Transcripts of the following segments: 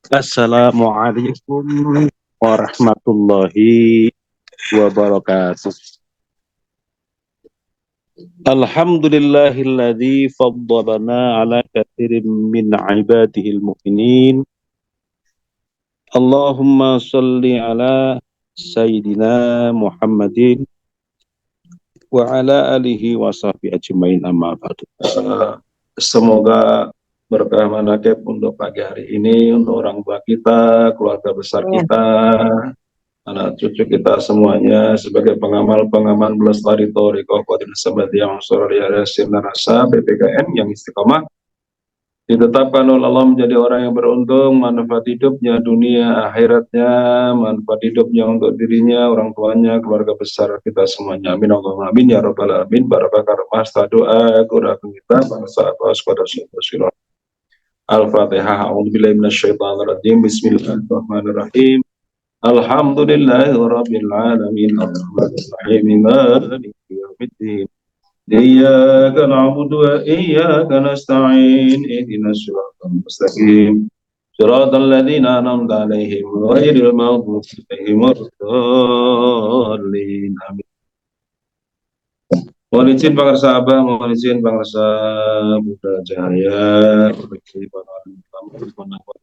Assalamualaikum warahmatullahi wabarakatuh. Alhamdulillahilladzi faddalana ala katsirin min ibadihil mu'minin. Allahumma shalli ala sayyidina Muhammadin wa ala alihi wa sahbihi ajmain amma ba'du. Semoga berkah manakib untuk pagi hari ini, untuk orang tua kita, keluarga besar kita, anak cucu kita semuanya, sebagai pengamal-pengamal melestari Thoriqah Qadir Sabat yang Surah Yasin Rasa BPKN yang istiqomah, ditetapkan oleh Allah menjadi orang yang beruntung, manfaat hidupnya, dunia, akhiratnya, manfaat hidupnya untuk dirinya, orang tuanya, keluarga besar kita semuanya. Amin Allahumma amin ya rabbal alamin. Barakah mas doa kurang kita bangsa atas pada sunnah. Al-Fatihah. A'udzubillahi minasyaitonir rajim. Bismillahirrahmanirrahim. Alhamdulillahi rabbil alamin. Arrahmanir rahim. Maliki yaumiddin. Iyyaka na'budu wa iyyaka nasta'in. Ihdinas siratal mustaqim. Siratal ladzina an'amta 'alaihim ghairil maghdubi 'alaihim waladdallin. Amin. Mohon izin pangarsa Abah, mohon izin pangarsa Buddha Jaya,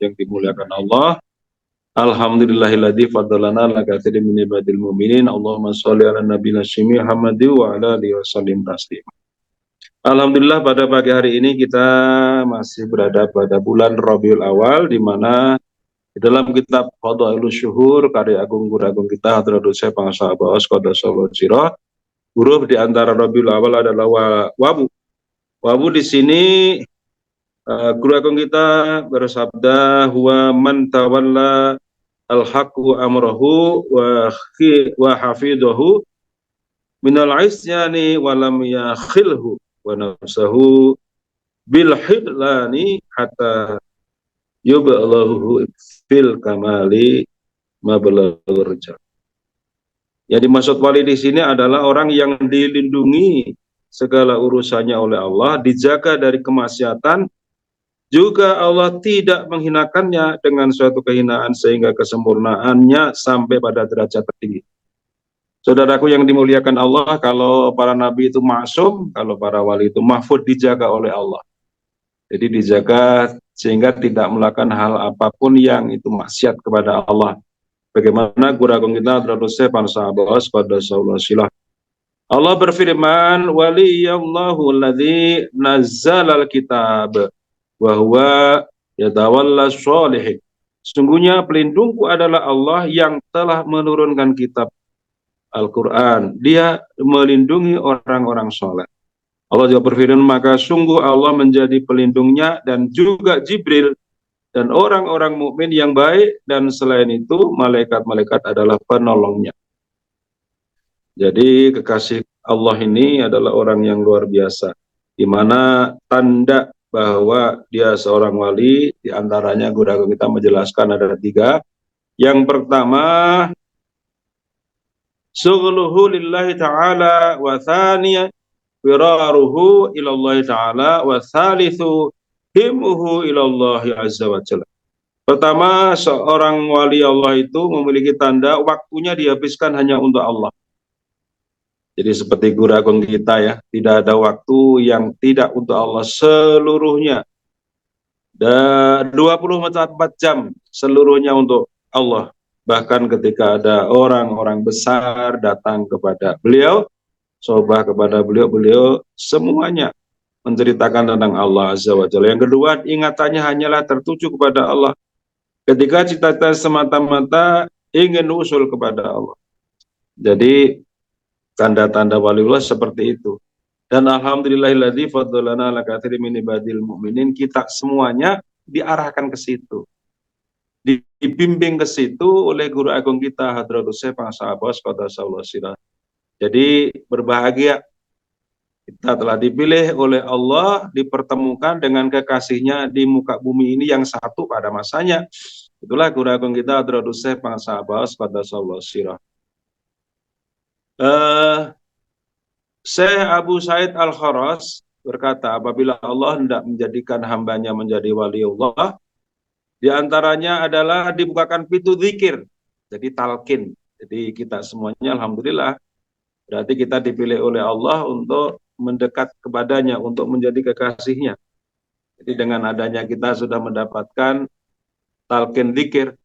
yang dimuliakan Allah. Alhamdulillahilladzi faddalana ala katsirin min ibadil mu'minin. Allahumma shalli ala nabiyina Muhammad wa ala alihi wasallim taslima. Alhamdulillah pada pagi hari ini kita masih berada pada bulan Rabiul Awal, di mana di dalam kitab Fadhailus Syuhur karya agung guru agung kita Hadratus Syekh Pangarsa Abah Qaddasallahu sirah, huruf di antara Rabiul Awal adalah wawu. Wawu di sini guru agung kita bersabda, huwa man tawalla al-haqqu amrahu wa hafidhahu minal isyani wa lam yakhilhu wa nafsahu bil hidlani hatta yub'alahu fil kamali mablaghur rijal. Yang dimaksud wali di sini adalah orang yang dilindungi segala urusannya oleh Allah, dijaga dari kemaksiatan, juga Allah tidak menghinakannya dengan suatu kehinaan sehingga kesempurnaannya sampai pada derajat tertinggi. Saudaraku yang dimuliakan Allah, kalau para nabi itu maksum, kalau para wali itu mahfud, dijaga oleh Allah. Jadi dijaga sehingga tidak melakukan hal apapun yang itu maksiat kepada Allah. Bagaimana guru agung kita Hadratus Syekh Pangarsa Abah Qaddasallahu sirah. Allah berfirman, waliyallahu alladzi nazzalal kitab wa huwa yatawalla sholihin. Sesungguhnya pelindungku adalah Allah yang telah menurunkan kitab Al-Quran. Dia melindungi orang-orang soleh. Allah juga berfirman, maka sungguh Allah menjadi pelindungnya dan juga Jibril dan orang-orang mukmin yang baik, dan selain itu malaikat-malaikat adalah penolongnya. Jadi kekasih Allah ini adalah orang yang luar biasa, di mana tanda bahwa dia seorang wali diantaranya guru agung kita menjelaskan ada 3. Yang pertama, sughluhu lillahi ta'ala, wa thaniya firaruhu ilallahi ta'ala, wa thalithu himuhu ilallahi azza wa jalla. Pertama, seorang wali Allah itu memiliki tanda waktunya dihabiskan hanya untuk Allah. Jadi seperti guru agung kita ya, tidak ada waktu yang tidak untuk Allah seluruhnya. Dan 24 jam seluruhnya untuk Allah. Bahkan ketika ada orang-orang besar datang kepada beliau, sobah kepada beliau, beliau semuanya menceritakan tentang Allah Azza wa Jalla. Yang kedua, ingatannya hanyalah tertuju kepada Allah. Ketika cita-cita semata-mata ingin usul kepada Allah. Jadi tanda-tanda waliullah seperti itu. Dan alhamdulillahilladzi faddalana ala katsirin min ibadil mu'minin, kita semuanya diarahkan ke situ. Dibimbing ke situ oleh guru agung kita Hadratus Syekh Pangarsa Abah Qaddasallahu sirah. Jadi berbahagia kita telah dipilih oleh Allah, dipertemukan dengan kekasihnya di muka bumi ini yang satu pada masanya. Itulah guru agung kita Hadratus Syekh Pangarsa Abah Qaddasallahu sirah. Syekh Abu Said Al-Kharas berkata, apabila Allah hendak menjadikan hambanya menjadi waliullah, Di antaranya adalah dibukakan pintu zikir, jadi talqin. Jadi kita semuanya alhamdulillah berarti kita dipilih oleh Allah untuk mendekat kepadanya, untuk menjadi kekasihnya. Jadi dengan adanya kita sudah mendapatkan talqin zikir,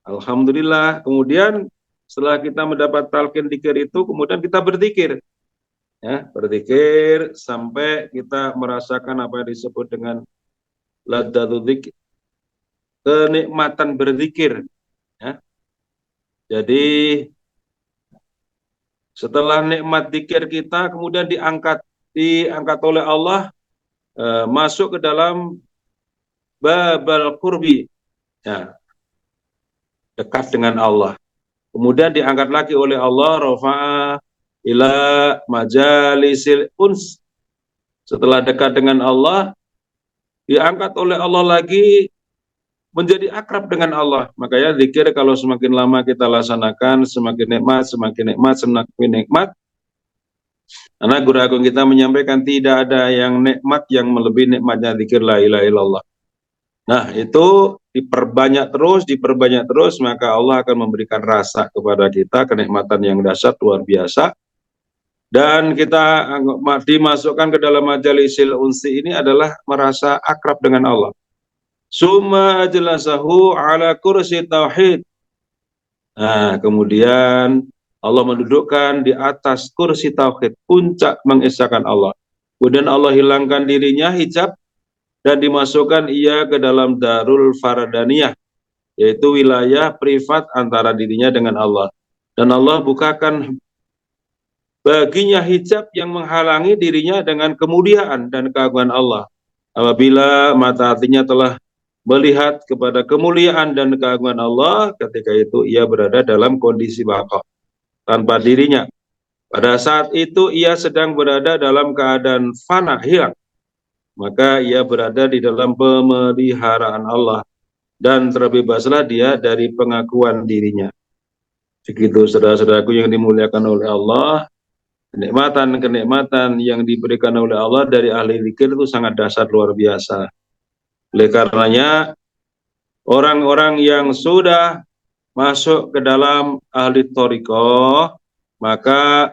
alhamdulillah. Kemudian setelah kita mendapat talqin zikir itu, kemudian kita berzikir, ya, berzikir sampai kita merasakan apa yang disebut dengan ladzatu dzikir, kenikmatan berzikir, ya. Jadi setelah nikmat zikir kita kemudian diangkat oleh Allah, masuk ke dalam babal qurbi, ya, dekat dengan Allah. Kemudian diangkat lagi oleh Allah, rafa'a ila majalisil uns. Setelah dekat dengan Allah, diangkat oleh Allah lagi menjadi akrab dengan Allah. Makanya zikir kalau semakin lama kita laksanakan, semakin nikmat, semakin nikmat, semakin nikmat. Karena Guru Agung kita menyampaikan tidak ada yang nikmat yang melebihi nikmatnya zikir la ilaha illallah. Nah, itu diperbanyak terus, maka Allah akan memberikan rasa kepada kita, kenikmatan yang dahsyat, luar biasa. Dan kita dimasukkan ke dalam majalisil unsi ini adalah merasa akrab dengan Allah. Summa ajlasahu ala kursi tauhid. Nah, kemudian Allah mendudukkan di atas kursi tauhid, puncak mengesahkan Allah. Kemudian Allah hilangkan dirinya hijab dan dimasukkan ia ke dalam darul faradaniyah, yaitu wilayah privat antara dirinya dengan Allah. Dan Allah bukakan baginya hijab yang menghalangi dirinya dengan kemuliaan dan keagungan Allah. Apabila mata hatinya telah melihat kepada kemuliaan dan keagungan Allah, ketika itu ia berada dalam kondisi baqo, tanpa dirinya. Pada saat itu ia sedang berada dalam keadaan fana, hilang. Maka ia berada di dalam pemeliharaan Allah dan terbebaslah dia dari pengakuan dirinya. Begitu saudara-saudaraku yang dimuliakan oleh Allah, kenikmatan yang diberikan oleh Allah dari ahli zikir itu sangat dahsyat, luar biasa. Oleh karenanya orang-orang yang sudah masuk ke dalam ahli thariqah, maka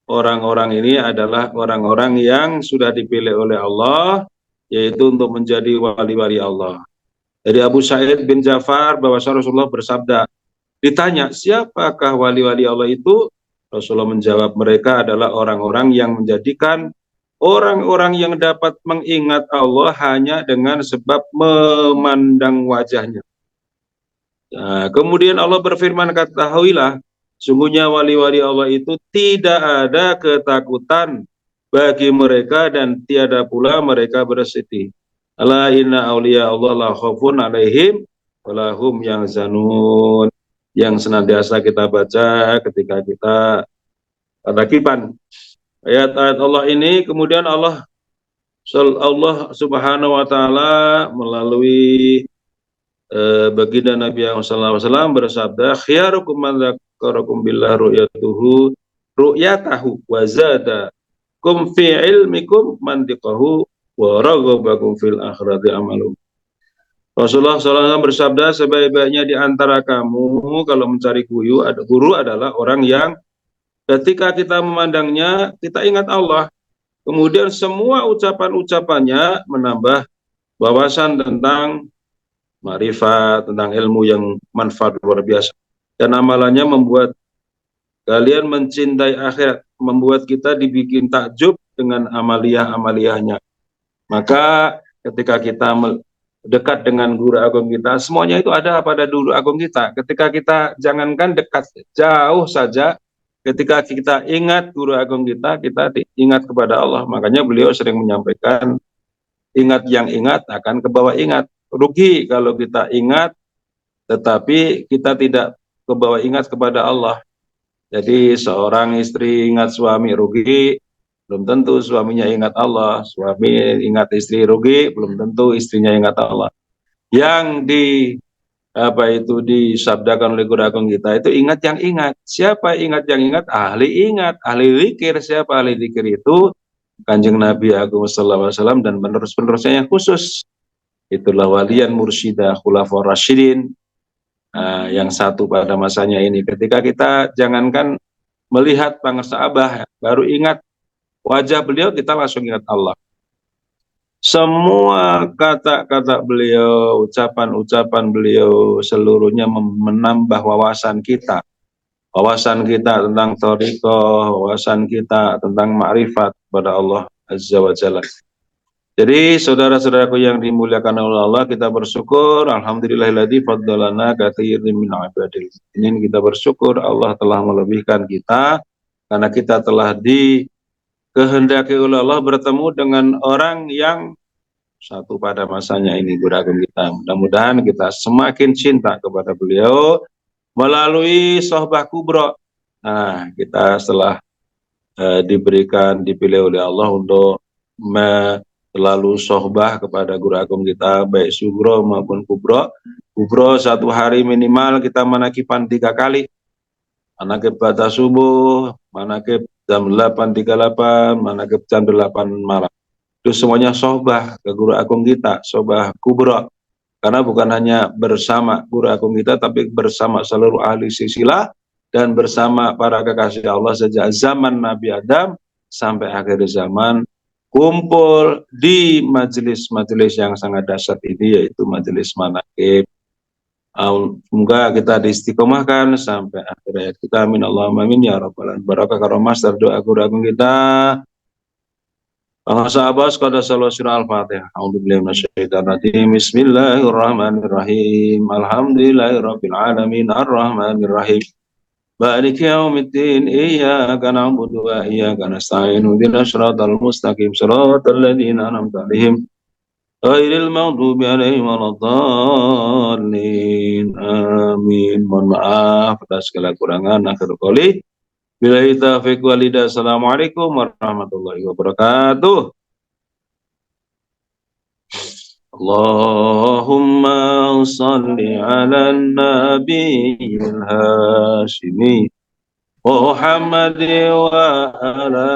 orang-orang ini adalah orang-orang yang sudah dipilih oleh Allah, yaitu untuk menjadi wali-wali Allah. Dari Abu Sa'id bin Ja'far bahwa Rasulullah bersabda, ditanya siapakah wali-wali Allah itu? Rasulullah menjawab, mereka adalah orang-orang yang menjadikan orang-orang yang dapat mengingat Allah hanya dengan sebab memandang wajahnya. Nah, kemudian Allah berfirman, ketahuilah, sungguhnya wali-wali Allah itu tidak ada ketakutan bagi mereka dan tiada pula mereka bersedih. Ala inna awliya Allah la khaufun alaihim walahum yang zanun, yang senantiasa kita baca ketika kita takiban ayat-ayat Allah ini. Kemudian Allah Subhanahu wa taala melalui baginda Nabi Muhammad SAW bersabda, khiyarukum man dzakarakum billah ru'yatahu wa zadakum fi ilmikum mantiqahu wa raghabakum fil akhirati amalu. Rasulullah SAW bersabda, sebaik-baiknya di antara kamu kalau mencari guru adalah orang yang ketika kita memandangnya kita ingat Allah, kemudian semua ucapan-ucapannya menambah wawasan tentang ma'rifat, tentang ilmu yang manfaat luar biasa. Dan amalannya membuat kalian mencintai akhirat, membuat kita dibikin takjub dengan amaliyah-amaliyahnya. Maka ketika kita dekat dengan guru agung kita, semuanya itu ada pada guru agung kita. Ketika kita jangankan dekat, jauh saja, ketika kita ingat guru agung kita ingat kepada Allah. Makanya beliau sering menyampaikan, ingat yang ingat akan kebawa ingat. Rugi kalau kita ingat tetapi kita tidak kebawa ingat kepada Allah. Jadi seorang istri ingat suami, rugi, belum tentu suaminya ingat Allah. Suami ingat istri, rugi, belum tentu istrinya ingat Allah. Yang disabdakan oleh guru agung kita itu ingat yang ingat. Siapa ingat yang ingat? Ahli ingat, ahli zikir. Siapa ahli zikir itu? Kanjeng Nabi Agung sallallahu alaihi wasallam dan penerus-penerusnya yang khusus. itulah walian mursyida khulafaur rasyidin, yang satu pada masanya ini. Ketika kita jangankan melihat bangsa Abah, baru ingat wajah beliau, kita langsung ingat Allah. Semua kata-kata beliau, ucapan-ucapan beliau, seluruhnya menambah wawasan kita. Wawasan kita tentang thariqah, wawasan kita tentang ma'rifat pada Allah Azza wa Jalla. Jadi saudara-saudaraku yang dimuliakan oleh Allah, kita bersyukur, alhamdulillahilladzi faddalana katsiran min ibadil mukminin. Kita bersyukur Allah telah melebihkan kita karena kita telah dikehendaki oleh Allah bertemu dengan orang yang satu pada masanya ini, guru agung kita. Mudah-mudahan kita semakin cinta kepada beliau melalui sohbah kubro. Nah, kita setelah dipilih oleh Allah untuk selalu sohbah kepada guru agung kita, baik sugro maupun kubro. Kubro satu hari minimal kita manakipan 3 kali. Manakib pada subuh, manakib jam 8.38, manakib jam 8 malam. Itu semuanya sohbah ke guru agung kita, sohbah kubro. Karena bukan hanya bersama guru agung kita, tapi bersama seluruh ahli silsilah dan bersama para kekasih Allah sejak zaman Nabi Adam sampai akhir zaman, kumpul di majelis-majelis yang sangat dahsyat ini, yaitu majelis manaqib. Semoga kita diistiqomahkan sampai akhir hayat kita. Amin Allahumma amin ya rabbal alamin. Barakah karomas doa guru agung kita. Sahabat qada sallallahu surah al-fatihah. A'udzubillahi minasyaitonir rajim. Bismillahirrahmanirrahim. Alhamdulillahirabbil alamin arrahmanir rahim. Maliki yaumiddin. Iyyaka na'budu wa iyyaka nasta'in. Ihdinas siratal mustaqim. Siratal ladzina an'amta 'alaihim ghairil maghdubi 'alaihim waladdallin. Amin. Mohon maaf atas segala kurangan. Akhirul qouli. Billahi taufiq wal hidayah. Assalamualaikum warahmatullahi wabarakatuh. Allahumma salli ala nabiyil hashimi Muhammad wa ala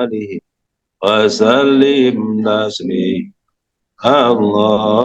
alihi wa sallim taslim. Allah